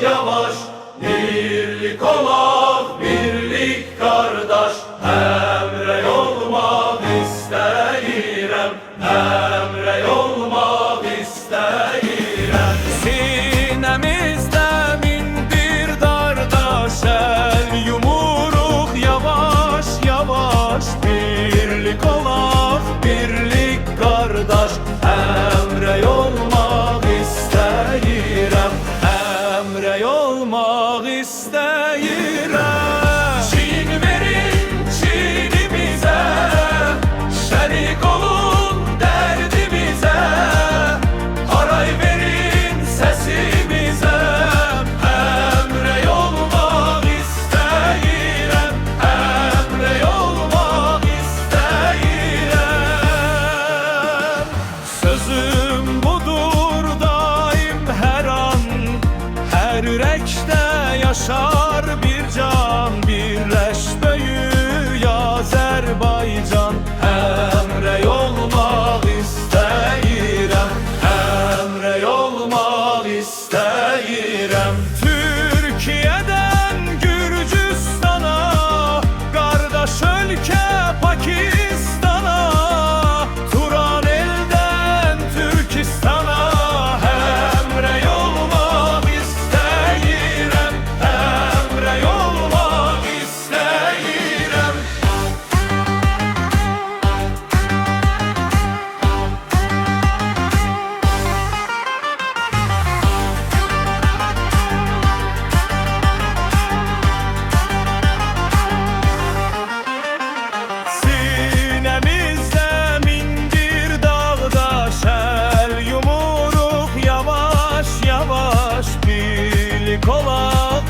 yavaş, birlik olaq, birlik qardaş. Əmrək olmaq istəyirəm, əmrək olmaq istəyirəm. Sinəmizdə min bir qardaş, əl yumuruq yavaş yavaş. Birlik olaq, birlik qardaş. Əmrək olmaq istəyirəm, Əmrək olmaq istəyirəm. Çin verin Çinimizə, şərik olun dərdimizə. Haray verin səsimizə, əmrək olmaq istəyirəm, əmrək olmaq istəyirəm. Sözüm budur daim hər an, hər ürəkdə yaşar bir can. Birləş böyük Azərbaycan. Əmrək olmaq istəyirəm, əmrək olmaq istəyirəm. Türkiyədən Gürcüstana, qardaş ölkə Pakistana. Turan eldən Türkistana, Əmrək olmaq istəyirəm, əmrək olmaq istəyirəm. sinəmizdə min bir dağdaş, əl yumuruq yavaş yavaş. Birlik olaq,